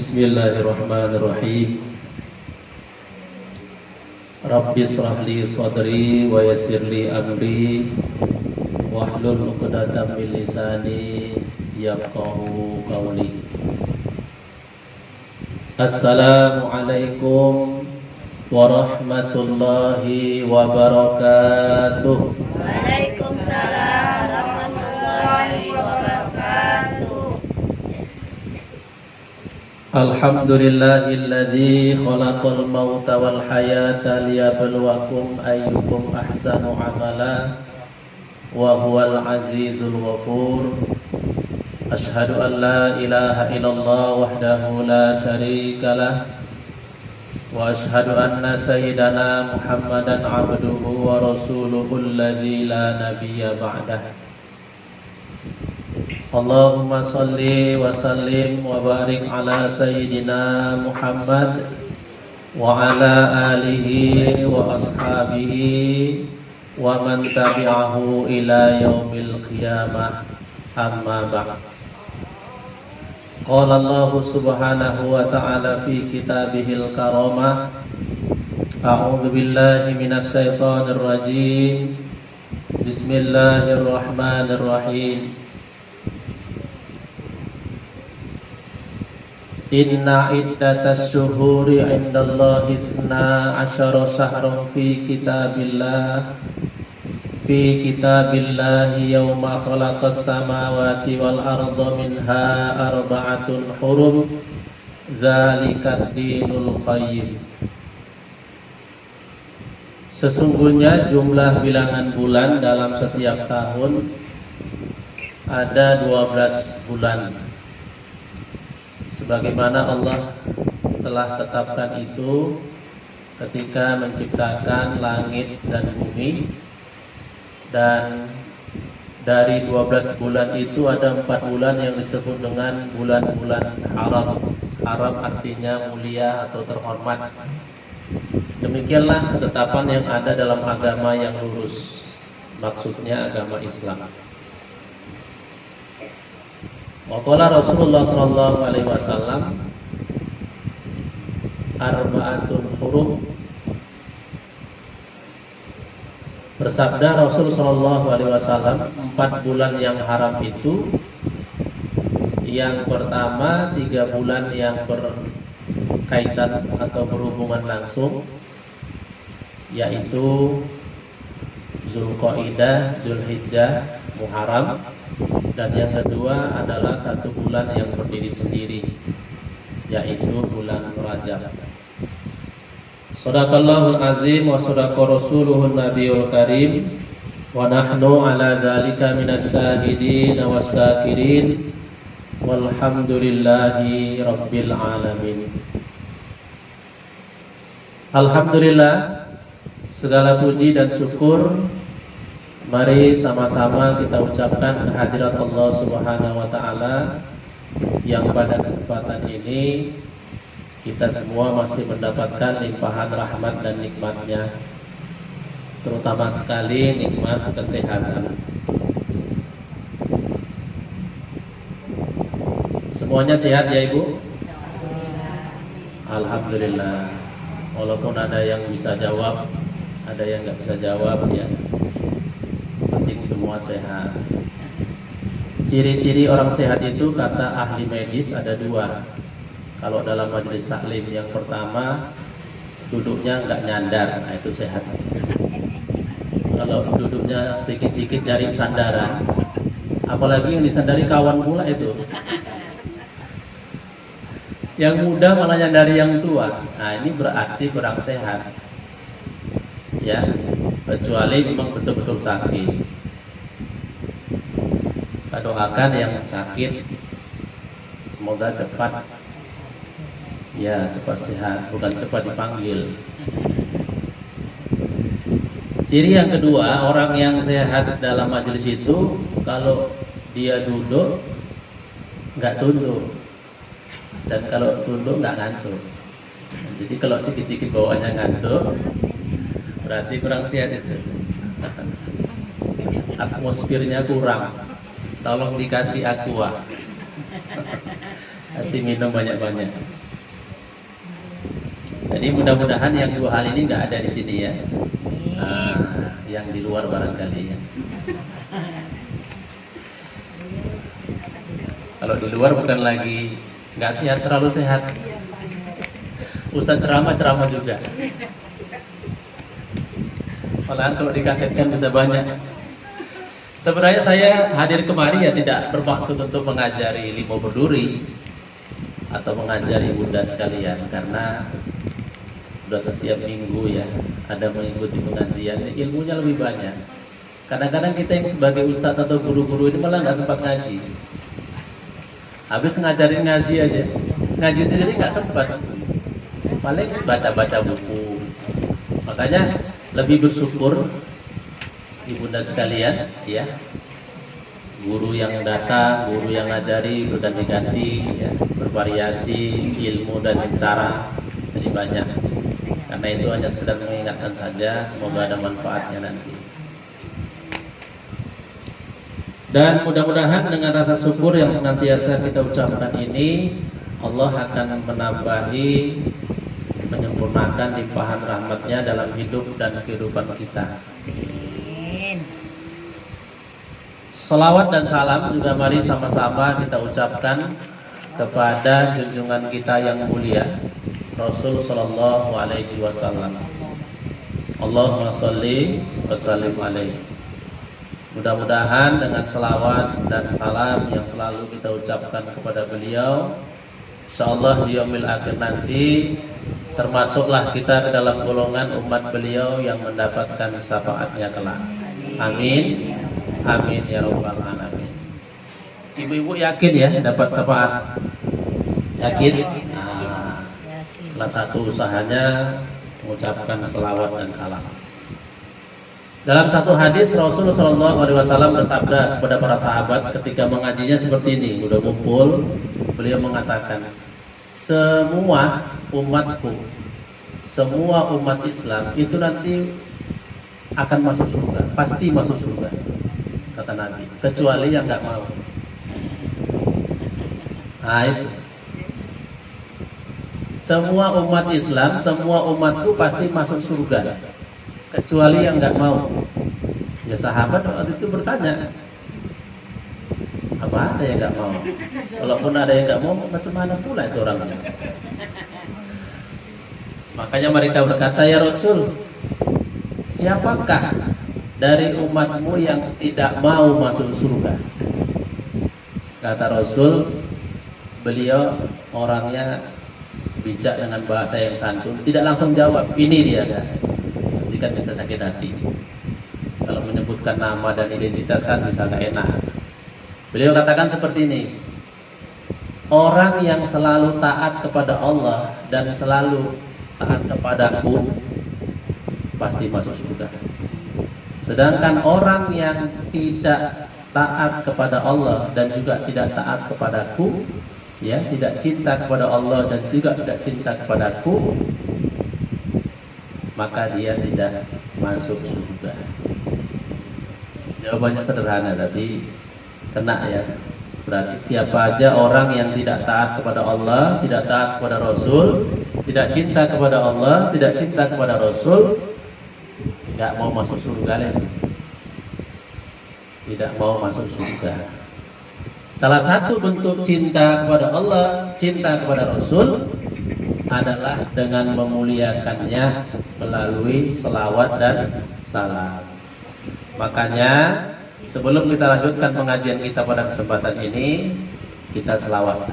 Bismillahirrahmanirrahim. Rabbi shrah li sadri wa yassir li amri wahlul 'uqdatam min lisani yafqahu qawli. Assalamualaikum warahmatullahi wabarakatuh. Waalaikumsalam warahmatullahi wabarakatuh. Alhamdulillahilladzi khalaqal mauta wal hayata liyabluwakum ayyukum ahsanu amala wa huwal azizul ghafur. Asyhadu an la ilaha illallah wahdahu la syarikalah wa asyhadu anna sayyidana Muhammadan abduhu wa rasuluhul ladzi la nabiyya ba'dah. Allahumma salli wa sallim wa barik ala sayyidina Muhammad wa ala alihi wa ashabihi wa man tabi'ahu ila yaumil qiyamah, amma ba'd. Qala Allah subhanahu wa ta'ala fi kitabihil karamah, a'udzu billahi minasy syaithanir rajim. Bismillahirrahmanirrahim. Inna iddatas syuhuri indallahi isna asyara syahran fi kitabillahi yawma khalaqas samawati wal arda minha arba'atun hurum dzalikat dinul qayyim. Sesungguhnya jumlah bilangan bulan dalam setiap tahun ada 12 bulan, sebagaimana Allah telah tetapkan itu ketika menciptakan langit dan bumi. Dan dari 12 bulan itu ada 4 bulan yang disebut dengan bulan-bulan haram. Haram artinya mulia atau terhormat. Demikianlah ketetapan yang ada dalam agama yang lurus, maksudnya agama Islam. Waqala Rasulullah sallallahu alaihi wasallam arba'atun hurum. Bersabda Rasul sallallahu alaihi wasallam, 4 bulan yang haram itu, yang pertama 3 bulan yang berkaitan atau berhubungan langsung, yaitu Zulqa'dah, Zulhijjah, Muharram. Dan yang kedua adalah 1 bulan yang berdiri sendiri, yaitu bulan Rajab. Shadaqallahul azim wa shadaqa rasuluhun nabiyul karim wa nahnu ala dzalika minasy syahidin wasyakirin walhamdulillahi rabbil alamin. Alhamdulillah, segala puji dan syukur mari sama-sama kita ucapkan kehadirat Allah Subhanahu wa taala yang pada kesempatan ini kita semua masih mendapatkan limpahan rahmat dan nikmatnya, terutama sekali nikmat kesehatan. Semuanya sehat ya Ibu? Alhamdulillah. Walaupun ada yang bisa jawab, ada yang nggak bisa jawab ya, penting semua sehat. Ciri-ciri orang sehat itu kata ahli medis ada 2. Kalau dalam majelis taklim, yang pertama duduknya nggak nyandar, nah itu sehat. Kalau duduknya sedikit-sedikit cari sandaran, apalagi yang disandari kawan pula itu, yang muda malah nyandari yang tua, nah ini berarti kurang sehat ya, kecuali memang betul-betul sakit. Kita doakan yang sakit semoga cepat ya, cepat sehat, bukan cepat dipanggil. Ciri yang kedua, orang yang sehat dalam majelis itu kalau dia duduk nggak tunduk, dan kalau tunduk nggak ngantuk. Jadi kalau sedikit-sedikit bawaannya ngantuk, berarti kurang sehat itu. Atmosfernya kurang, tolong dikasih aqua. Kasih minum banyak-banyak. Jadi mudah-mudahan yang 2 hal ini nggak ada di sini ya. Yang di luar barangkali ya. Kalau di luar bukan lagi nggak sehat, terlalu sehat. Ustaz ceramah juga. Malahan kalau dikasetkan bisa banyak. Sebenarnya saya hadir kemari ya tidak bermaksud untuk mengajari ilmu berduri atau mengajari bunda sekalian, karena sudah setiap minggu ya ada mengikuti pengajian, ilmunya lebih banyak. Kadang-kadang kita yang sebagai ustadz atau guru-guru ini malah nggak sempat ngaji. Habis ngajarin ngaji aja, ngaji sendiri nggak sempat. Paling baca-baca buku. Makanya lebih bersyukur ibunda sekalian ya, guru yang datang, guru yang ngajari berganti-ganti ya, bervariasi ilmu dan cara jadi banyak. Karena itu hanya sekedar mengingatkan saja, semoga ada manfaatnya nanti. Dan mudah-mudahan dengan rasa syukur yang senantiasa kita ucapkan ini, Allah akan menambahi, menyempurnakan limpahan rahmatnya dalam hidup dan kehidupan kita. Salawat dan salam juga mari sama-sama kita ucapkan kepada junjungan kita yang mulia Rasul sallallahu alaihi wasallam. Allahumma sholli wa sallim alaihi. Mudah-mudahan dengan salawat dan salam yang selalu kita ucapkan kepada beliau, insyaallah di yaumil akhir nanti termasuklah kita ke dalam golongan umat beliau yang mendapatkan syafaatnya kelak. Amin. Amin ya rabbal alamin. Ibu-ibu yakin ya dapat syafaat? Yakin? Salah satu usahanya mengucapkan selawat dan salam. Dalam satu hadis Rasulullah SAW bersabda kepada para sahabat ketika mengajinya seperti ini, udah kumpul, beliau mengatakan, semua umatku, semua umat Islam itu nanti akan masuk surga, pasti masuk surga, kata Nabi, kecuali yang nggak mau. Nah itu. Semua umat Islam, semua umatku pasti masuk surga, kecuali yang nggak mau. Ya sahabat waktu itu bertanya, apa ada yang nggak mau? Kalaupun ada yang nggak mau, macam mana pula itu orangnya? Makanya mereka berkata, ya Rasul, siapakah dari umatmu yang tidak mau masuk surga? Kata Rasul, beliau orangnya bijak dengan bahasa yang santun, tidak langsung jawab, ini dia kan. Nanti kan bisa sakit hati. Kalau menyebutkan nama dan identitas kan bisa gak enak. Beliau katakan seperti ini, orang yang selalu taat kepada Allah dan selalu taat kepadaku pasti masuk surga. Sedangkan orang yang tidak taat kepada Allah dan juga tidak taat kepadaku, ya, tidak cinta kepada Allah dan juga tidak cinta kepadaku, maka dia tidak masuk surga. Jawabannya sederhana, tapi kena ya. Berarti siapa aja orang yang tidak taat kepada Allah, tidak taat kepada Rasul, tidak cinta kepada Allah, tidak cinta kepada Rasul, nggak mau masuk surga lagi. Tidak mau masuk surga. Salah satu bentuk cinta kepada Allah, cinta kepada Rasul adalah dengan memuliakannya melalui selawat dan salam. Makanya sebelum kita lanjutkan pengajian kita pada kesempatan ini, kita selawat.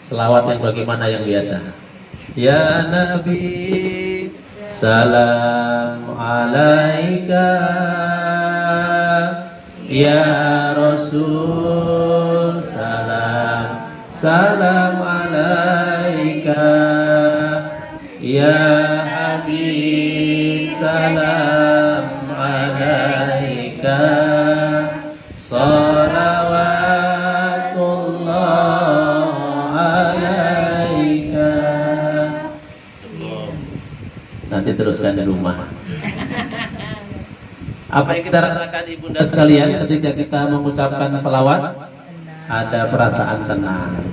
Selawat yang bagaimana yang biasa? Ya Nabi, salam alaika. Ya Rasul, salam, salam alaika. Ya Habib, salam alaika. Salawatullah alaika. Nanti teruskan di rumah. Apa yang kita rasakan ibunda sekalian ketika kita mengucapkan selawat? ada perasaan tenang,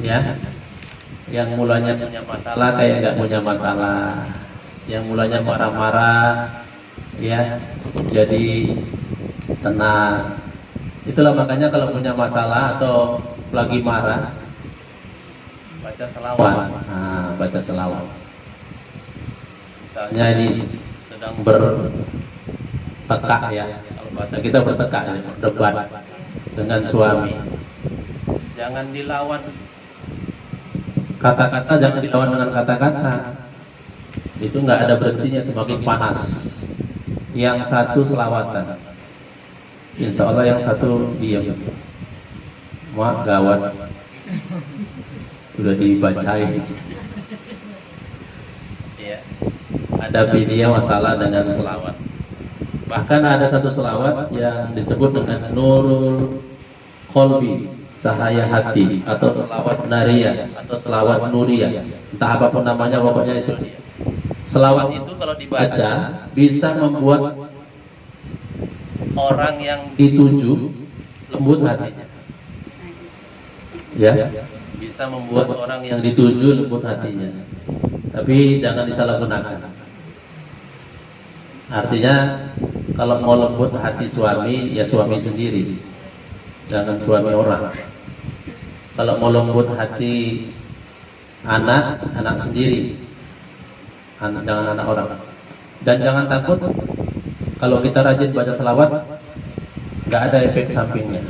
ya. Yang mulanya punya masalah kayak nggak punya masalah, yang mulanya marah-marah, ya, jadi tenang. Itulah makanya kalau punya masalah atau lagi marah, baca selawat. Nah, baca selawat. Misalnya ini sedang bertekak, ya, kalau bahasa kita bertekak, ya, berdebat dengan suami. Jangan dilawan kata-kata, jangan dilawan dengan kata-kata. Itu nggak ada berhentinya, semakin panas. Yang satu selawatan, insya Allah yang satu diam. Wah, gawat, sudah dibacain. Ya, ada dia masalah dengan selawat. Bahkan ada satu selawat yang disebut dengan Nurul Qalbi, cahaya hati, atau selawat nariyah, atau selawat nuriyah, entah apapun namanya, pokoknya itu. Selawat itu kalau dibaca bisa membuat orang yang dituju lembut hatinya, ya, bisa membuat orang yang dituju lembut hatinya. Tapi jangan disalahgunakan. Artinya kalau mau lembut hati suami, ya suami sendiri, jangan suami orang. Kalau mau lembut hati anak, anak sendiri, jangan anak orang. Dan jangan takut kalau kita rajin baca selawat, nggak ada efek sampingnya.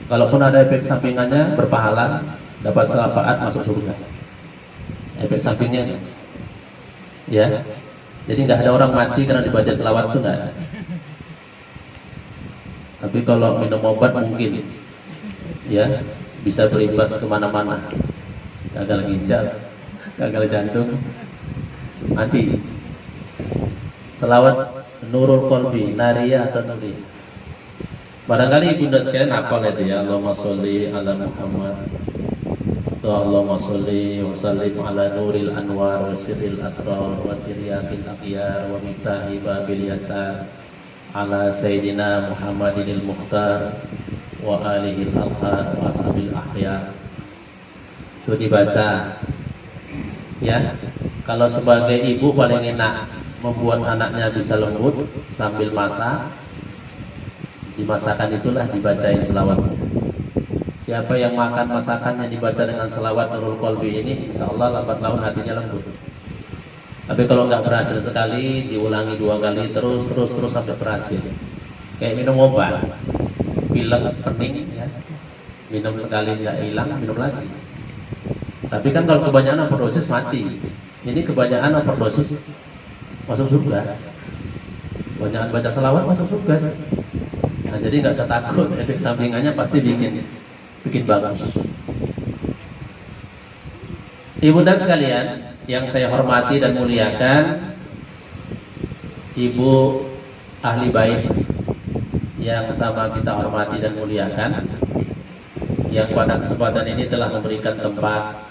Kalaupun ada efek sampingannya, berpahala, dapat syafaat, masuk surga. Efek sampingnya, ya. Jadi nggak ada orang mati karena dibaca selawat, itu nggak ada. Tapi kalau minum obat mungkin, ya, bisa berimbas kemana-mana, gagal ginjal, gagal jantung, mati. Selawat Nurul Qalbi, nariyah atau nuriyah. Barangkali ibunda sekalian hafal itu, ya. Allahumma sholli ala Muhammad, Allahumma sholli wa sallim ala nuril anwar wa sirril asrar wa tiryatil akhyar wa miftahi babil yasar ala sayyidina Muhammadinil Mukhtar wa alihil athhar wa ashabil akhyar. Itu dibaca, ya. Kalau sebagai ibu paling enak membuat anaknya bisa lembut sambil masak. Di masakan itulah dibacain selawat. Siapa yang makan masakan yang dibaca dengan selawat Nurul Qalbi ini, insya Allah lambat laun hatinya lembut. Tapi kalau nggak berhasil sekali, diulangi 2 kali terus sampai berhasil. Kayak minum obat, pilek, pening, ya. Minum sekali nggak hilang, minum lagi. Tapi kan kalau kebanyakan overdosis mati. Ini kebanyakan overdosis masuk surga. Kebanyakan baca selawat masuk surga. Nah, jadi nggak usah takut, efek sampingannya pasti bikin bagus. Ibu dan sekalian yang saya hormati dan muliakan, ibu ahli bait yang sama kita hormati dan muliakan, yang pada kesempatan ini telah memberikan tempat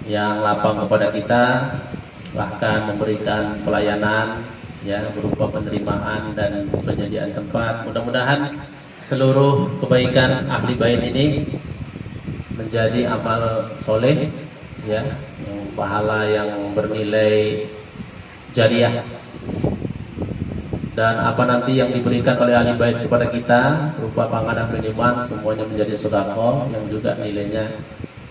yang lapang kepada kita, bahkan memberikan pelayanan, ya, berupa penerimaan dan penyediaan tempat. Mudah-mudahan seluruh kebaikan ahli bait ini menjadi amal soleh, ya, yang pahala yang bernilai jariah. Dan apa nanti yang diberikan oleh ahli bait kepada kita berupa panganan, minuman, semuanya menjadi sedekah yang juga nilainya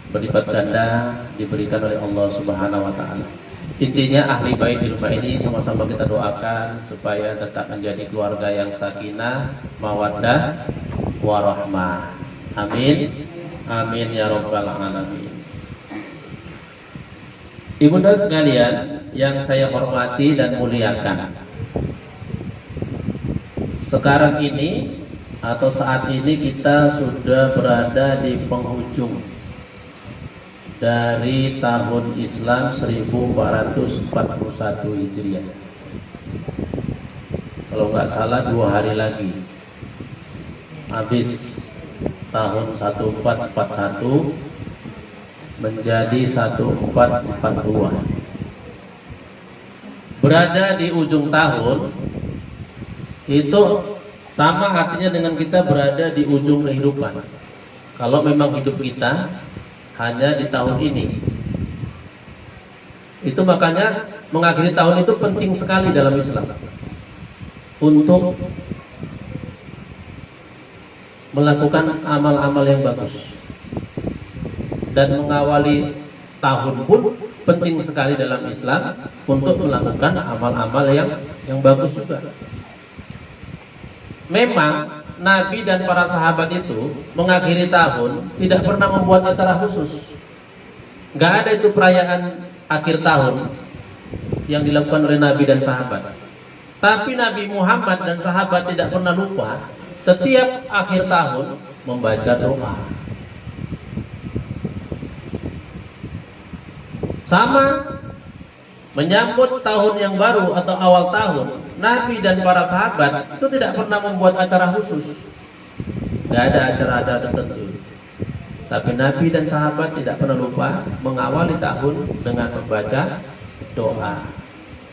berlipat ganda diberikan oleh Allah Subhanahu wa taala. Intinya ahli bait di rumah ini sama-sama kita doakan supaya tetap menjadi keluarga yang sakinah, mawaddah, warahmah. Amin. Amin ya rabbal alamin. Ibunda sekalian yang saya hormati dan muliakan, sekarang ini atau saat ini kita sudah berada di penghujung dari tahun Islam 1441 Hijriah. Kalau nggak salah 2 hari lagi habis tahun 1441 menjadi 1442. Berada di ujung tahun itu sama artinya dengan kita berada di ujung kehidupan. kalau memang hidup kita hanya di tahun ini. Itu makanya mengakhiri tahun itu penting sekali dalam Islam untuk melakukan amal-amal yang bagus. Dan mengawali tahun pun penting sekali dalam Islam untuk melakukan amal-amal yang bagus juga. Memang Nabi dan para sahabat itu mengakhiri tahun tidak pernah membuat acara khusus. Nggak ada itu perayaan akhir tahun yang dilakukan oleh Nabi dan sahabat. Tapi Nabi Muhammad dan sahabat tidak pernah lupa setiap akhir tahun membaca doa. Sama menyambut tahun yang baru atau awal tahun, Nabi dan para sahabat itu tidak pernah membuat acara khusus. Tidak ada acara-acara tertentu. Tapi Nabi dan sahabat tidak pernah lupa mengawali tahun dengan membaca doa.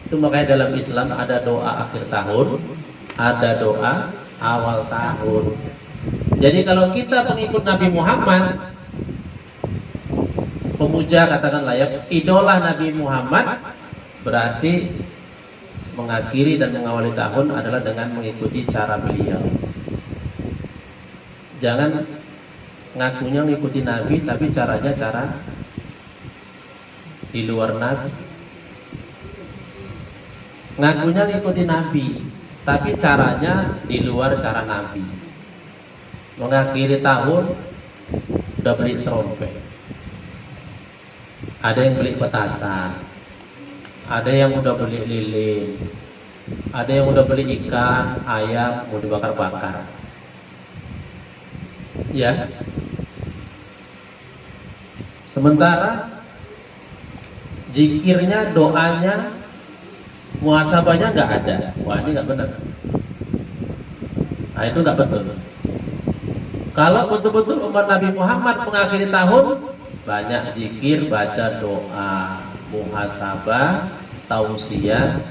Itu makanya dalam Islam ada doa akhir tahun, ada doa awal tahun. Jadi kalau kita pengikut Nabi Muhammad, pemuja katakanlah ya, idola Nabi Muhammad, berarti mengakhiri dan mengawali tahun adalah dengan mengikuti cara beliau. Jangan ngakunya mengikuti Nabi tapi caranya cara di luar Nabi. Ngakunya mengikuti Nabi tapi caranya di luar cara Nabi. Mengakhiri tahun udah beli trompet, ada yang beli petasan, ada yang udah beli lilin, ada yang udah beli ikan, ayam mau dibakar-bakar. Ya. Sementara zikirnya, doanya, muhasabahnya nggak ada. Wah, ini nggak benar. Nah, itu nggak betul. Kalau betul-betul umat Nabi Muhammad mengakhiri tahun, banyak zikir, baca doa, muhasabah, tausiah.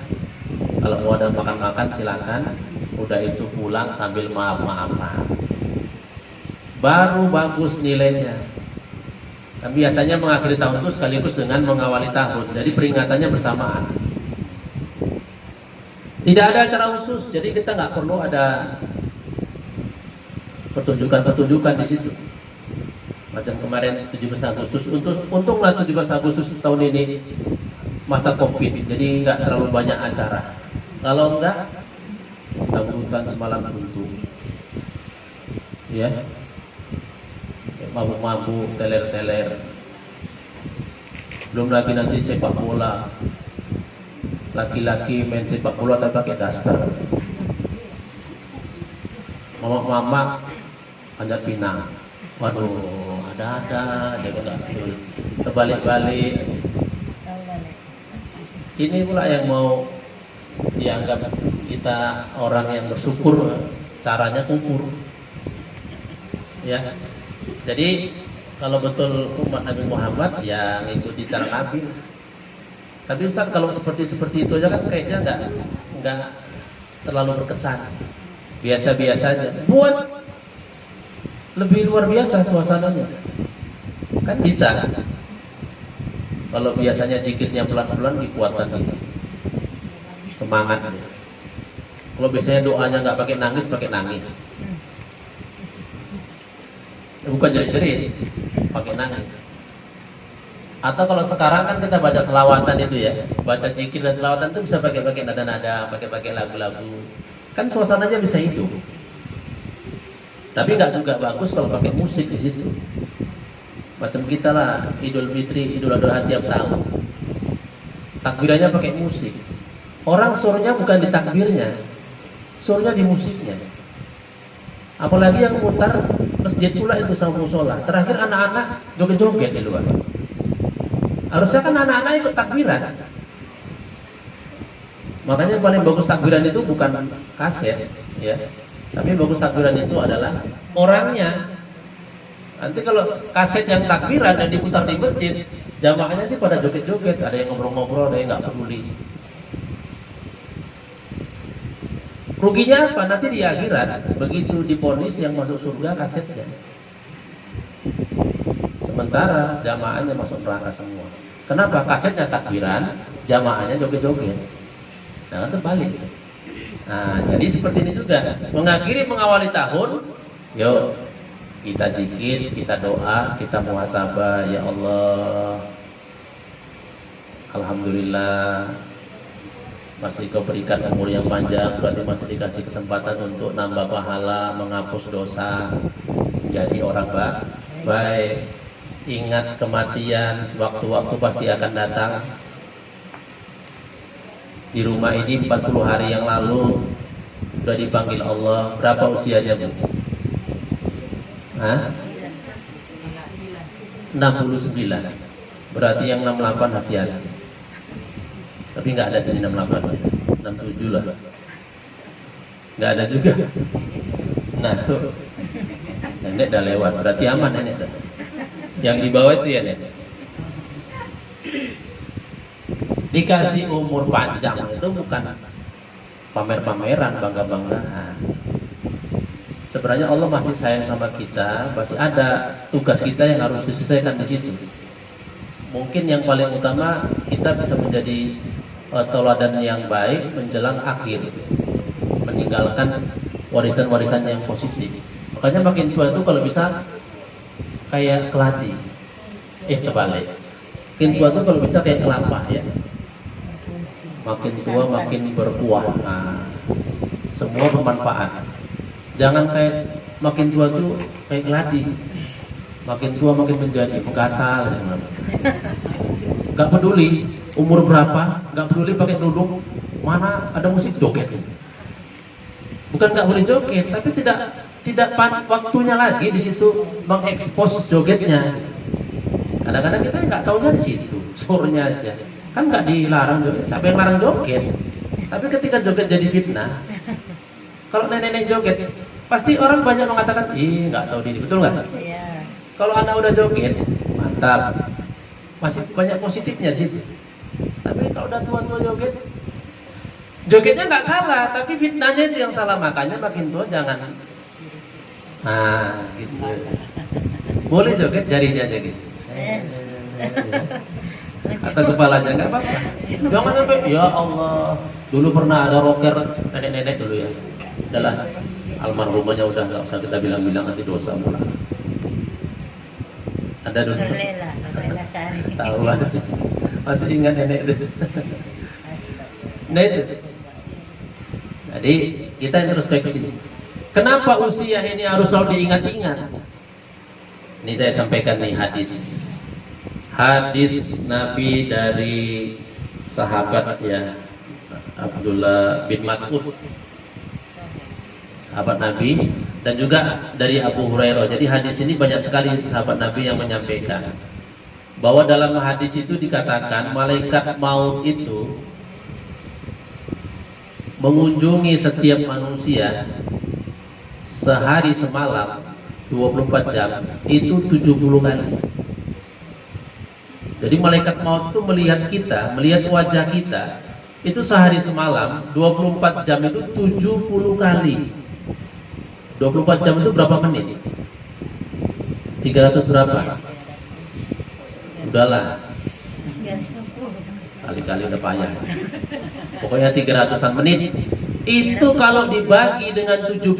Kalau mau ada makan-makan silakan. Udah itu pulang sambil maaf-maafan. Baru bagus nilainya. Dan biasanya mengakhiri tahun itu sekaligus dengan mengawali tahun. Jadi peringatannya bersamaan. Tidak ada acara khusus, jadi kita nggak perlu ada pertunjukan-pertunjukan di situ. Macam kemarin 17 Agustus, untunglah 17 Agustus tahun ini masa Covid, jadi nggak terlalu banyak acara. Kalau enggak, dangdutan semalam suntuk, ya, mabuk-mabuk, teler-teler. Belum lagi nanti sepak bola, laki-laki main sepak bola tapi pakai daster, mama-mama panjat pinang. Waduh, ada dia nggak terbalik-balik. Ini pula yang mau dianggap kita orang yang bersyukur, caranya kufur. Ya, jadi kalau betul umat Nabi Muhammad ya ngikuti cara Nabi. Tapi Ustaz, kalau seperti itu aja kan kayaknya nggak terlalu berkesan, biasa-biasa aja. Buat lebih luar biasa suasananya, kan bisa. Kalau biasanya zikirnya pelan-pelan dikuatkan gitu, semangat. Kalau biasanya doanya nggak pakai nangis, pakai nangis. Bukan jerit-jerit, pakai nangis. Atau kalau sekarang kan kita baca selawatan itu ya, baca zikir dan selawatan itu bisa pakai nada-nada, pakai lagu-lagu, kan suasananya bisa hidup. Tapi nggak juga bagus kalau pakai musik di situ. Macam kita lah, Idul Fitri, Idul Adha tiap tahun, takbirannya pakai musik. Orang surnya bukan di takbirnya, surnya di musiknya. Apalagi yang mutar masjid pula itu sama musola. Terakhir anak-anak joget-joget di luar. Harusnya kan anak-anak ikut takbiran. Makanya paling bagus takbiran itu bukan kaset, ya. Tapi bagus takbiran itu adalah orangnya. Nanti kalau kaset yang takbiran dan diputar di masjid, jamaahnya itu pada joget-joget, ada yang ngobrol-ngobrol, ada yang nggak peduli. Ruginya apa? Nanti di akhirat begitu diponis yang masuk surga kasetnya. sementara jamaahnya masuk neraka semua. Kenapa? Kasetnya takbiran, jamaahnya joget-joget. Nah, terbalik. Nah, jadi seperti ini juga. Mengakhiri mengawali tahun, yuk kita zikir, kita doa, kita muhasabah. Ya Allah, alhamdulillah masih kau berikan umur yang panjang, berarti masih dikasih kesempatan untuk nambah pahala, menghapus dosa, jadi orang baik. Ingat kematian, sewaktu-waktu pasti akan datang. Di rumah ini 40 hari yang lalu sudah dipanggil Allah. Berapa usianya, Bu? Hah? 69. Berarti yang 68 hati-hati. Tapi nggak ada sini 68, 67 lah. Nggak ada juga. Nah tuh, nenek udah lewat, berarti aman nenek. Yang di bawah itu ya nenek. Dikasih umur panjang itu bukan pamer-pameran, bangga-banggaan. Sebenarnya Allah masih sayang sama kita, masih ada tugas kita yang harus diselesaikan di situ. Mungkin yang paling utama kita bisa menjadi tauladan yang baik menjelang akhir, meninggalkan warisan-warisan yang positif. Makanya makin tua itu kalau bisa kayak keladi, kebalik. Makin tua itu kalau bisa kayak kelapa ya. Makin tua makin berbuah. Nah, semua bermanfaat. Jangan kayak makin tua tuh kayak keladi. Makin tua makin menjadi gatal. Gak peduli umur berapa, gak peduli pakai kerudung mana ada musik joget. Bukan gak boleh joget, tapi tidak waktunya lagi di situ mengekspos jogetnya. Kadang-kadang kita nggak taunya di situ, surnya aja. Kan nggak dilarang joget, siapa yang larang joget? Tapi ketika joget jadi fitnah, kalau nenek-nenek joget, pasti orang banyak mengatakan, ih nggak tahu diri, betul nggak? Iya. Kalau anak udah joget, mantap, masih banyak positifnya di situ. Tapi kalau udah tua-tua joget, jogetnya nggak salah, tapi fitnahnya itu yang salah. Makanya makin tua jangan, nah gitu. Boleh joget jarinya aja gitu. Atau kepalanya nggak apa-apa. Jangan sampai ya Allah. Dulu pernah ada rocker nenek-nenek dulu ya. Udahlah, almarhumahnya udah nggak usah kita bilang-bilang nanti dosa pula. Ada dulu. Norlela Sari. Tahu aja. Masih ingat nenek itu. Nenek. Jadi kita introspeksi. Kenapa usia ini harus selalu diingat-ingat? Ini saya sampaikan nih hadis Nabi dari sahabat ya Abdullah bin Mas'ud, sahabat Nabi, dan juga dari Abu Hurairah. Jadi hadis ini banyak sekali sahabat Nabi yang menyampaikan bahwa dalam hadis itu dikatakan malaikat maut itu mengunjungi setiap manusia sehari semalam 24 jam itu 70 kali. Jadi malaikat maut itu melihat kita, melihat wajah kita itu sehari semalam 24 jam itu 70 kali. 24 jam itu berapa menit? 300 berapa? Udahlah, kali-kali udah payah. Pokoknya 300-an menit. Itu kalau dibagi dengan 70,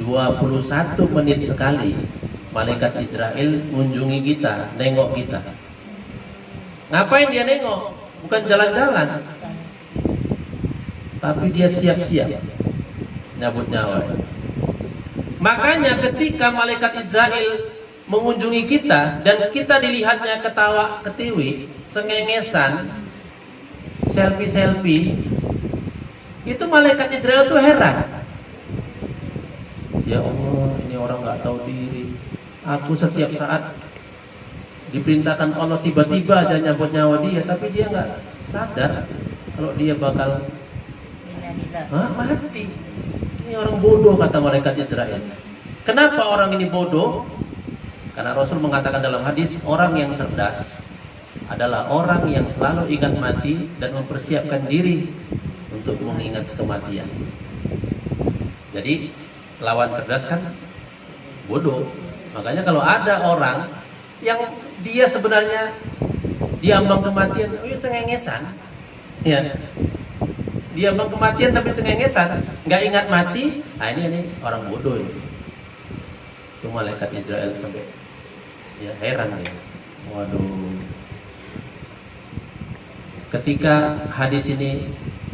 21 menit sekali malaikat Israel mengunjungi kita, nengok kita. Ngapain dia nengok? Bukan jalan-jalan, tapi dia siap-siap nyabut nyawa. Makanya ketika malaikat Israel mengunjungi kita dan kita dilihatnya ketawa ketiwi, cengengesan, selfie, itu malaikat Israel tuh heran. Ya Allah, ini orang nggak tahu diri. Aku setiap saat diperintahkan Allah, tiba-tiba aja nyabut nyawa dia, tapi dia nggak sadar kalau dia bakal mati. Ini orang bodoh, kata malaikat Israel. Kenapa orang ini bodoh? Karena Rasul mengatakan dalam hadis, orang yang cerdas adalah orang yang selalu ingat mati dan mempersiapkan diri untuk mengingat kematian. Jadi lawan cerdas kan bodoh. Makanya kalau ada orang yang dia sebenarnya diambang kematian, oh ya cengengesan, ya. Diambang kematian tapi cengengesan, nggak ingat mati. Nah ini orang bodoh ini. Itu malaikat Israel sampai ya heran ya. Waduh. Ketika hadis ini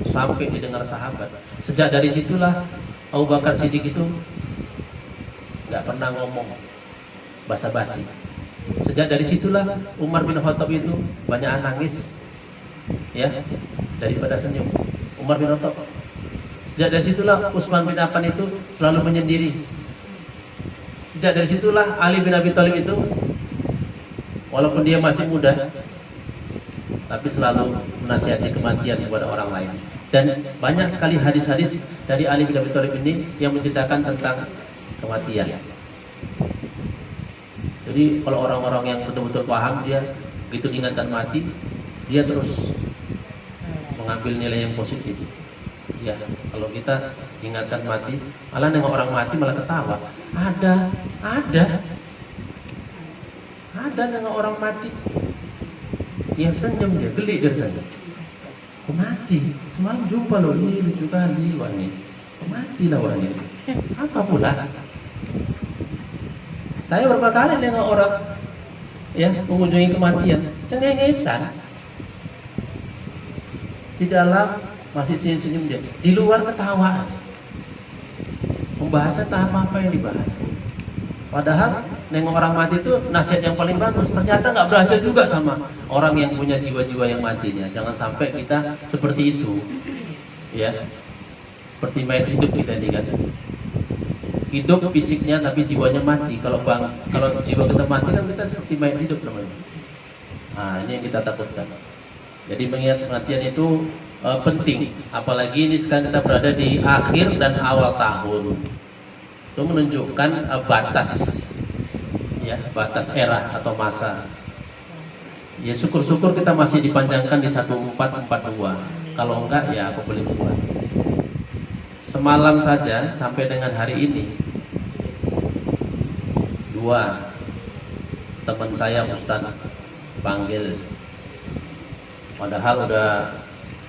sampai didengar sahabat, sejak dari situlah Abu Bakar Siddiq itu nggak pernah ngomong basa-basi. Sejak dari situlah Umar bin Khattab itu banyak nangis, ya, daripada senyum. Umar bin Khattab. Sejak dari situlah Utsman bin Affan itu selalu menyendiri. Sejak dari situlah Ali bin Abi Thalib itu, walaupun dia masih muda, tapi selalu menasihati kematian kepada orang lain. Dan banyak sekali hadis-hadis dari Ali bin Abi Thalib ini yang menceritakan tentang kematian. Jadi kalau orang-orang yang betul-betul paham, dia begitu diingatkan mati, dia terus mengambil nilai yang positif. Ya, kalau kita diingatkan mati, malah nengok orang mati malah ketawa. Ada nengok orang mati, ya senyum dia, geli dia saja. Mati, semalam jumpa loh, ini lucu kali wah ini. Mati lah wah ini. Apa pula? Saya berapa kali nengok orang ya mengunjungi kematian, cengengesan. Di dalam masih senyum-senyum dia, di luar ketawa. Pembahasan tahap apa yang dibahas? Padahal nengok orang mati itu nasihat yang paling bagus. Ternyata nggak berhasil juga sama orang yang punya jiwa-jiwa yang matinya. Jangan sampai kita seperti itu, ya. Seperti mayat hidup kita ini kan. Hidup fisiknya tapi jiwanya mati. Kalau jiwa kita mati kan kita seperti mayat hidup namanya. Nah ini yang kita takutkan. Jadi mengingat kematian itu penting. Apalagi ini sekarang kita berada di akhir dan awal tahun. Itu menunjukkan batas, ya, batas era atau masa. Ya syukur-syukur kita masih dipanjangkan di 1442. Kalau enggak ya aku boleh buat. Semalam saja sampai dengan hari ini, 2 teman saya Ustadz panggil, padahal udah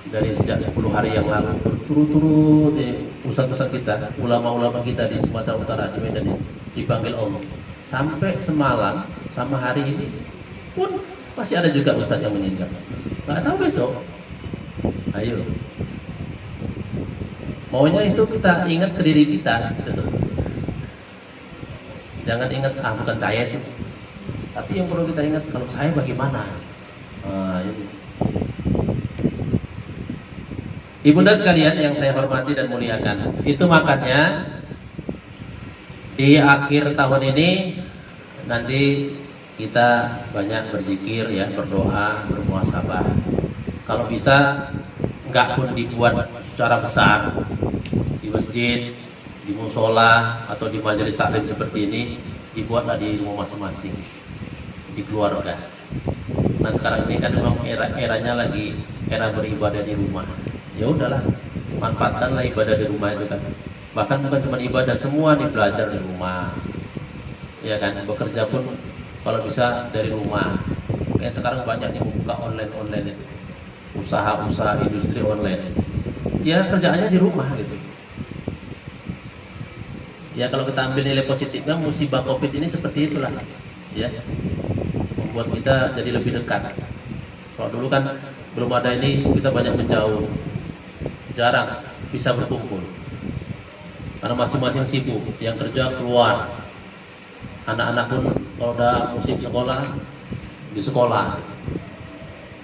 dari sejak 10 hari yang lalu berturut-turut ustadz-ustadz kita, ulama-ulama kita di Sumatera Utara, di Medan ini dipanggil Allah. Sampai semalam sama hari ini pun masih ada juga ustadz yang meninggal. Nggak tahu besok. Ayo, maunya itu kita ingat ke diri kita gitu. Jangan ingat bukan saya itu, tapi yang perlu kita ingat kalau saya bagaimana. Ini. Ibunda sekalian yang saya hormati dan muliakan, itu makanya di akhir tahun ini nanti kita banyak berzikir ya, berdoa, bermuhasabah. Kalau bisa enggak pun dibuat secara besar di masjid, di musola atau di majelis taklim seperti ini, dibuatlah di rumah masing-masing, di keluarga. Nah sekarang ini kan memang eranya lagi era beribadah di rumah. Ya udahlah, manfaatkanlah ibadah di rumah itu kan. Bahkan bukan cuma ibadah, semua nih belajar di rumah, ya kan. Bekerja pun kalau bisa dari rumah. Kayak sekarang banyak yang buka online itu, usaha-usaha industri online. Ya kerjaannya di rumah gitu. Ya kalau kita ambil nilai positifnya, musibah COVID ini seperti itulah, ya, membuat kita jadi lebih dekat. Kalau dulu kan belum ada ini, kita banyak menjauh, jarang bisa berkumpul karena masing-masing sibuk. Yang kerja keluar, anak-anak pun kalau udah musim sekolah di sekolah,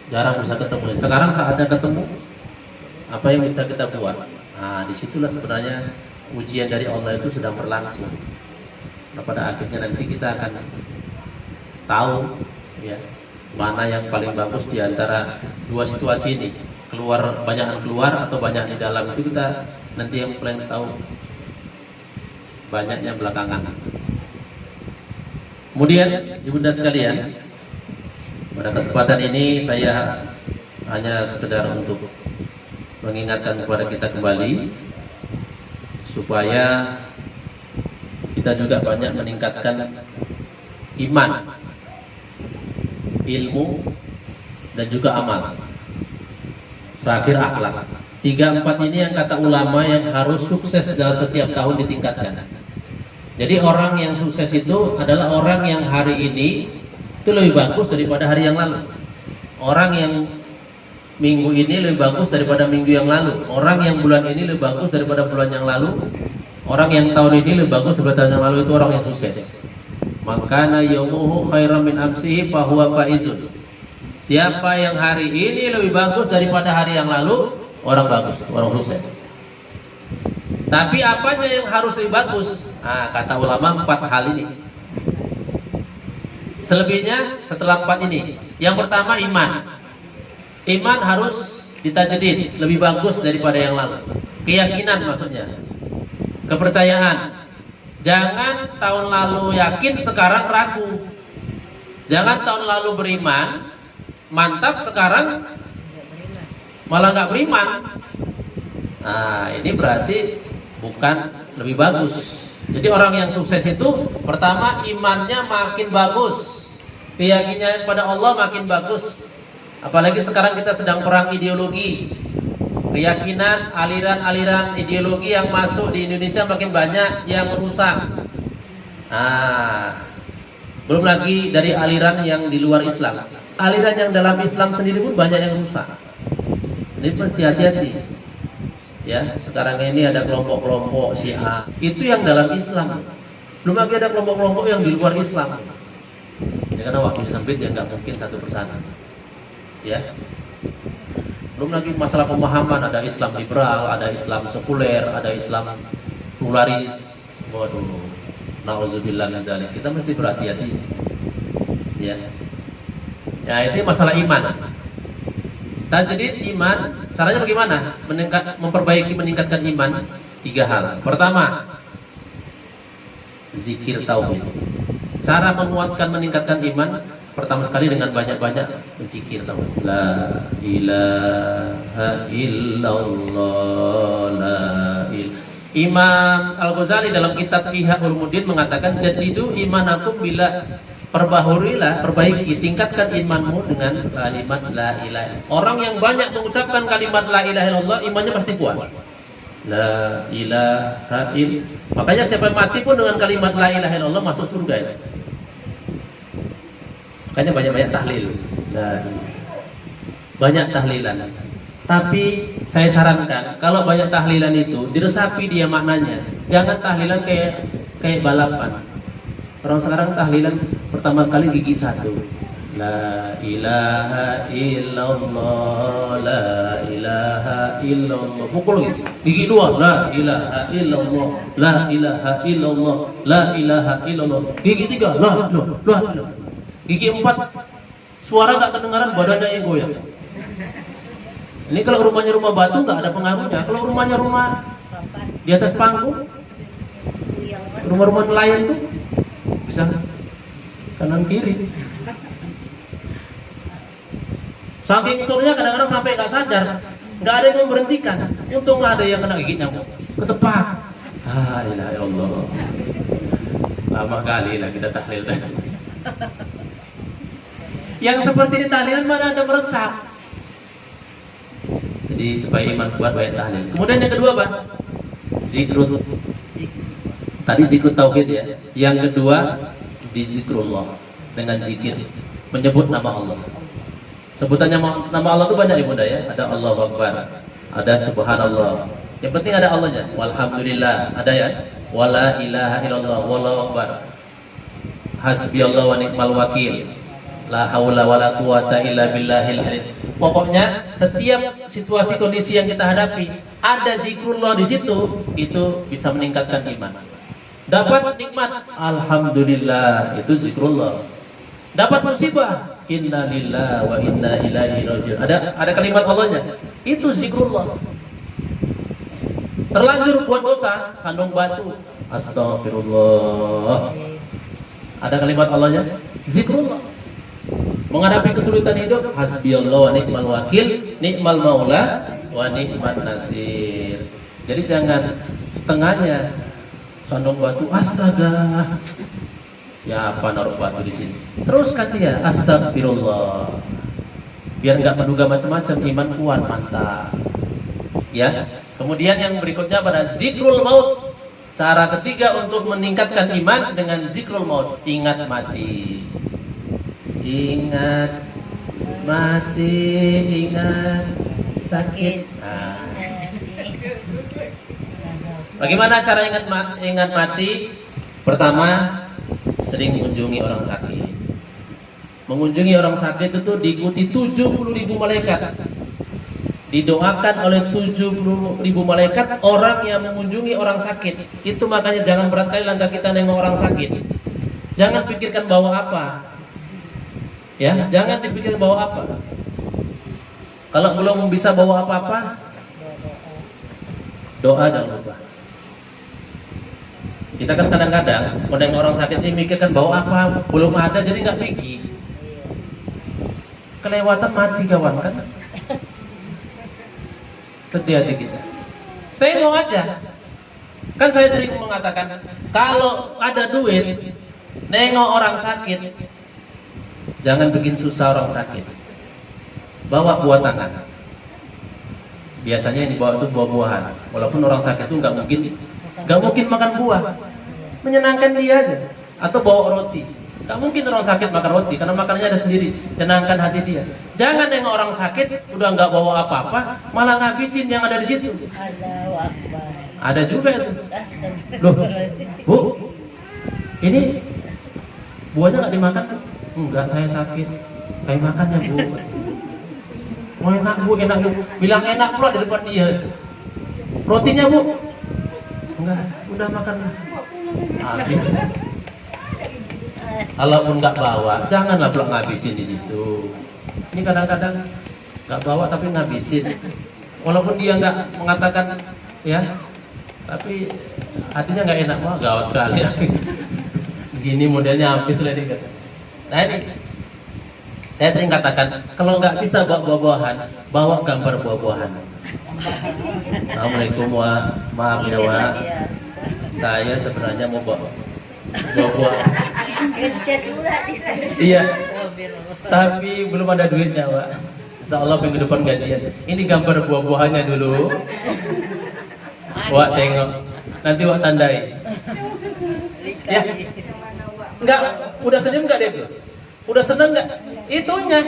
jarang bisa ketemu. Sekarang saatnya ketemu, apa yang bisa kita buat? Nah disitulah sebenarnya ujian dari Allah itu sedang berlangsung. Nah pada akhirnya nanti kita akan tahu ya mana yang paling bagus di antara dua situasi ini, banyakan keluar atau banyak di dalam. Itu kita nanti yang paling tahu, banyaknya belakangan. Kemudian ibunda sekalian, pada kesempatan ini saya hanya sekedar untuk mengingatkan kepada kita kembali supaya kita juga banyak meningkatkan iman ilmu, dan juga amal. Terakhir akhlak. 3-4 ini yang kata ulama yang harus sukses dalam setiap tahun ditingkatkan. Jadi orang yang sukses itu adalah orang yang hari ini itu lebih bagus daripada hari yang lalu. Orang yang minggu ini lebih bagus daripada minggu yang lalu. Orang yang bulan ini lebih bagus daripada bulan yang lalu. Orang yang tahun ini lebih bagus daripada tahun yang lalu, itu orang yang sukses. Makana yaumuhu khairan min amsihi fahuwa faizun. Siapa yang hari ini lebih bagus daripada hari yang lalu, orang bagus, orang sukses. Tapi apanya yang harus lebih bagus? Nah, kata ulama 4 hal ini. Selebihnya setelah 4 ini. Yang pertama iman. Iman harus ditajdid, lebih bagus daripada yang lalu. Keyakinan maksudnya. Kepercayaan. Jangan tahun lalu yakin, sekarang ragu. Jangan tahun lalu beriman, mantap, sekarang malah nggak beriman. Nah, ini berarti bukan lebih bagus. Jadi orang yang sukses itu pertama imannya makin bagus, keyakinannya pada Allah makin bagus. Apalagi sekarang kita sedang perang ideologi. Keyakinan, aliran-aliran ideologi yang masuk di Indonesia makin banyak yang merusak. Nah, belum lagi dari aliran yang di luar Islam. Aliran yang dalam Islam sendiri pun banyak yang rusak. Ini mesti hati-hati. Ya, sekarang ini ada kelompok-kelompok Syiah. Itu yang dalam Islam. Belum lagi ada kelompok-kelompok yang di luar Islam. Ini karena waktunya sempit, ya nggak mungkin satu persatu. Ya. Belum lagi masalah pemahaman, ada Islam liberal, ada Islam sekuler, ada Islam pluralis. Waduh, na'udzubillah min dzalik. Kita mesti berhati-hati. Ya. Ya, itu masalah iman. Tajdid iman, caranya bagaimana? Meningkatkan iman 3 hal. Pertama, zikir tauhid. Cara menguatkan meningkatkan iman, pertama sekali dengan banyak-banyak zikir tauhid. La ilaha illallah, la ilaha. Imam Al-Ghazali dalam kitab Ihya Ulumuddin mengatakan, jadidu imanakum, bila perbaiki, tingkatkan imanmu dengan kalimat la ilaha. Orang yang banyak mengucapkan kalimat la ilaha illallah, imannya pasti kuat. La ilaha illallah. Makanya siapa mati pun dengan kalimat la ilaha illallah masuk surga ya. Makanya banyak-banyak tahlil. Banyak tahlilan. Tapi saya sarankan kalau banyak tahlilan itu diresapi dia maknanya. Jangan tahlilan kayak balapan. Orang sekarang tahlilan pertama kali gigi 1. La ilaha illallah, la ilaha illallah. Pukul gitu. Gigi 2, la ilaha illallah, la ilaha illallah, la ilaha illallah. Gigi 3, la ilaha. Gigi 4, suara nggak kedengaran, badannya yang goyang. Ini kalau rumahnya rumah batu nggak ada pengaruhnya. Kalau rumahnya rumah di atas panggung, rumah-rumah nelayan tuh bisa kanan kiri. Saking surnya kadang-kadang sampai nggak sadar, nggak ada yang memberhentikan. Untung ada yang kena gigi nyamuk, ketepak. La ilaha illallah. Lama kali lah kita tahlil. Yang seperti ini tahlilan mana ada meresap. Jadi supaya iman kuat banyak tahlil. Kemudian yang kedua apa? Zikrul. Tadi zikrul tauhid ya. Yang kedua dizikrullah, dengan zikir, menyebut nama Allah. Sebutannya nama Allah itu banyak ibunda ya. Ada Allahu Akbar, ada Subhanallah. Yang penting ada Allahnya. Walhamdulillah, ada ya. Wala ilaha illallah, wallahu akbar. Hasbiyallahu wa ni'mal wakil. La haula wala quwata illa billahil aliyy. Pokoknya setiap situasi kondisi yang kita hadapi ada zikrullah di situ, itu bisa meningkatkan iman. Dapat nikmat, alhamdulillah, itu zikrullah. Dapat musibah, inna lillahi wa inna ilaihi raji'un. Ada kalimat Allahnya, itu zikrullah. Terlanjur buat dosa, sandung batu, astagfirullah. Ada kalimat Allahnya, zikrullah. Menghadapi kesulitan hidup, hasbiyallah wa ni'mal wakil, ni'mal maula wa ni'man nasir. Jadi jangan setengahnya, sandung batu, astaga, Siapa naruh batu di sini? Teruskan dia, astagfirullah. Biar nggak menduga macam-macam, iman kuat, mantap. Ya. Kemudian yang berikutnya pada zikrul maut. Cara ketiga untuk meningkatkan iman dengan zikrul maut. Ingat mati. Ingat mati, ingat sakit. Nah. Bagaimana cara ingat mati? Pertama, sering mengunjungi orang sakit. Mengunjungi orang sakit itu diikuti 70.000 malaikat. Didoakan oleh 70.000 malaikat orang yang mengunjungi orang sakit. Itu makanya jangan berat kali langkah kita nengok orang sakit. Jangan pikirkan bawa apa. Ya, jangan dipikir bawa apa. Kalau belum bisa bawa apa-apa, doa jangan lupa. Kita kan kadang-kadang menengok orang sakit ini mikirkan bawa apa, belum ada jadi nggak pergi. Kelewatan mati kawan kan. Sedih hati kita. Tengok aja. Kan saya sering mengatakan, kalau ada duit, nengok orang sakit, jangan bikin susah orang sakit. Bawa buah tangan. Biasanya yang dibawa itu buah-buahan. Walaupun orang sakit itu nggak mungkin makan buah. Menyenangkan dia aja. Atau bawa roti. Nggak mungkin orang sakit makan roti karena makanannya ada sendiri. Tenangkan hati dia. Jangan nengok orang sakit udah nggak bawa apa-apa, malah ngabisin yang ada di situ. Allahu Akbar. Ada juga itu. Loh, Bu, ini buahnya nggak dimakan? Enggak, saya sakit. Kayak makannya, Bu. Oh enak Bu. Bilang enak pula di depan dia. Rotinya Bu? Enggak, udah makan. Habis. Kalaupun nggak bawa, janganlah pula ngabisin di situ. Ini kadang-kadang nggak bawa tapi ngabisin. Walaupun dia nggak mengatakan ya, tapi hatinya nggak enak. Wah gawat kali. Gini modelnya habis lah ini. Nah ini saya sering katakan, kalau nggak bisa bawa buah-buahan, bawa gambar buah-buahan. Assalamualaikum maaf ya Wak. Saya sebenarnya mau bawa buah-buah. Iya. Tapi belum ada duitnya, Wak. Insya Allah minggu depan gajian. Ini gambar buah-buahannya dulu. Wak tengok. Nanti Wak tandai. Ya. Enggak, udah senyum enggak dia tuh? Udah seneng enggak? Itunya.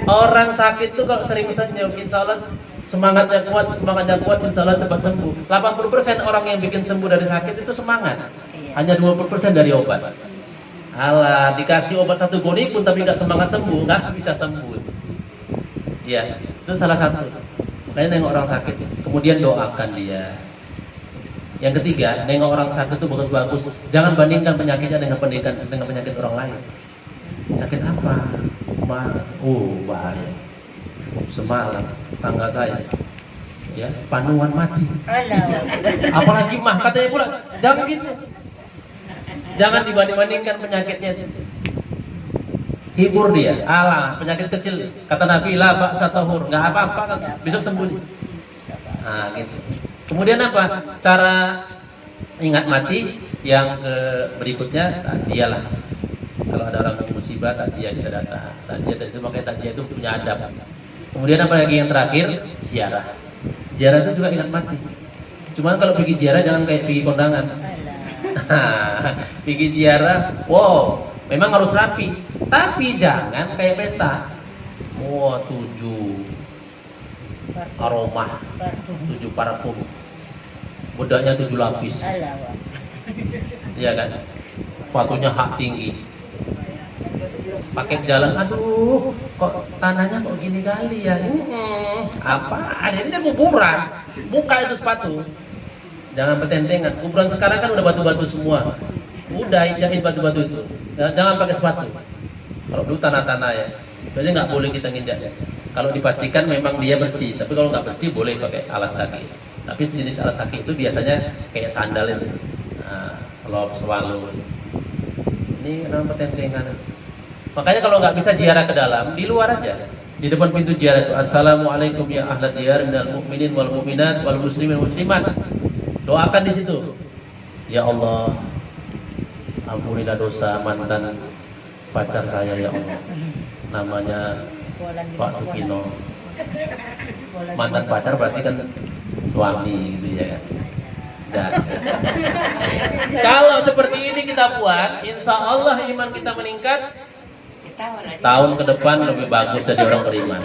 Orang sakit tuh kalau sering senyum, insya Allah semangatnya kuat, insya Allah cepat sembuh. 80% orang yang bikin sembuh dari sakit itu semangat. Hanya 20% dari obat. Alah, dikasih obat 1 goni pun tapi nggak semangat sembuh, nggak bisa sembuh. Ya, itu salah satu. Kalian nengok orang sakit, kemudian doakan dia. Yang ketiga, nengok orang sakit itu bagus-bagus. Jangan bandingkan penyakitnya dengan penyakit orang lain. Sakit apa? Bahaya. Semalam tangga saya, ya, panuan mati. Apalagi mah katanya pula, jangan gitu. Jangan dibanding-bandingkan penyakitnya. Hibur dia. Alah, penyakit kecil. Kata Nabi, la ba'sa tahur. Nggak apa-apa kan, besok sembuh. Nah, gitu. Kemudian apa? Cara ingat mati yang berikutnya takziah lah. Kalau ada orang musibah, takziah kita datang. Takziah itu makanya takziah itu punya adab. Kemudian apa lagi yang terakhir? Ziarah. Ziarah itu juga ingat mati. Cuman kalau pergi ziarah jangan kayak pergi kondangan. Pergi ziarah, wow, memang harus rapi. Tapi jangan kayak pesta. Wow, 7 aroma, 7 parfum. Bedaknya 7 lapis. Iya kan? Sepatunya hak tinggi. Pakai jalan, aduh, kok tanahnya kok gini kali ya? Apa? Ini kuburan, buka itu sepatu. Jangan petentengan. Kuburan sekarang kan udah batu-batu semua. Udah jahit batu-batu itu. Jangan pakai sepatu. Kalau dulu tanah-tanah ya, jadi nggak boleh kita nginjak. Kalau dipastikan memang dia bersih. Tapi kalau nggak bersih boleh pakai alas kaki. Tapi jenis alas kaki itu biasanya kayak sandal itu, selop, swalu. Ini namanya petentengan. Makanya kalau nggak bisa ziarah ke dalam, di luar aja. Di depan pintu ziarah itu, assalamualaikum ya ahlat diyar minal mu'minin wal mu'minat wal muslimin wal muslimat. Doakan di situ. Ya Allah, Ampunilah dosa mantan pacar saya ya Allah. Namanya Pak Sukino. Mantan pacar berarti kan suami gitu ya kan. Dan kalau seperti ini kita buat, insya Allah iman kita meningkat. Tahun ke depan lebih bagus jadi orang beriman.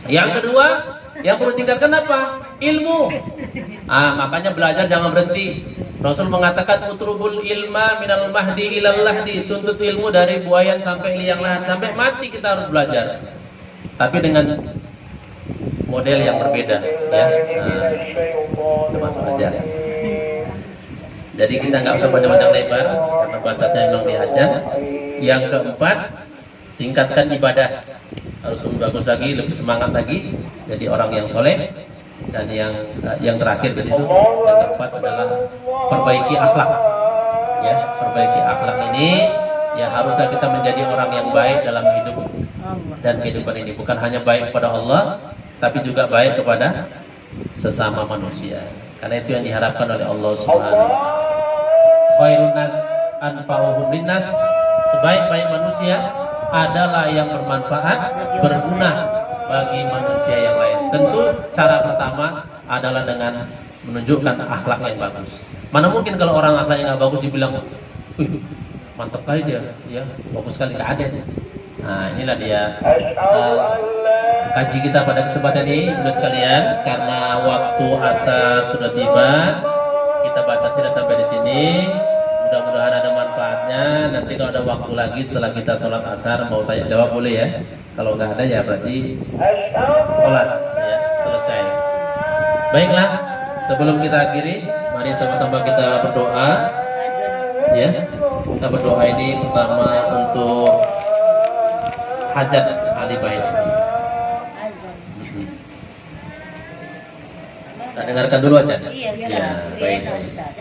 Yang kedua, yang perlu tingkatkan apa? Ilmu. Makanya belajar jangan berhenti. Rasul mengatakan utrubul ilma minal mahdi ilal lahdi, tuntut ilmu dari buayan sampai liang lahat, sampai mati kita harus belajar. Tapi dengan model yang berbeda, ya. Kita masuk aja. Jadi kita nggak usah panjang-panjang lebar karena batasnya memang diajar. Yang keempat, tingkatkan ibadah, harus lebih bagus lagi, lebih semangat lagi, jadi orang yang soleh. Dan yang terakhir itu, yang keempat adalah perbaiki akhlak. Ya, perbaiki akhlak ini, ya haruslah kita menjadi orang yang baik dalam hidup dan kehidupan ini. Bukan hanya baik kepada Allah, tapi juga baik kepada sesama manusia. Karena itu yang diharapkan oleh Allah Subhanahu wa Ta'ala. Khairun nas anfa'uhum linnas, sebaik-baik manusia adalah yang bermanfaat, berguna bagi manusia yang lain. Tentu cara pertama adalah dengan menunjukkan akhlak yang bagus. Mana mungkin kalau orang akhlaknya nggak bagus dibilang, wih mantap kali dia, ya bagus sekali, nggak ada. Nah inilah dia kaji kita pada kesempatan ini, udah sekalian. Karena waktu asar sudah tiba, kita batasi sampai di sini. Mudah-mudahan ada manfaatnya. Nanti kalau ada waktu lagi setelah kita sholat asar mau tanya jawab boleh ya. Kalau nggak ada ya berarti kelas ya selesai. Baiklah, sebelum kita akhiri, mari sama-sama kita berdoa. Ya, kita berdoa ini pertama untuk hajat ahli bait. Kita dengarkan dulu aja. Iya, ya, baik. Ustaz.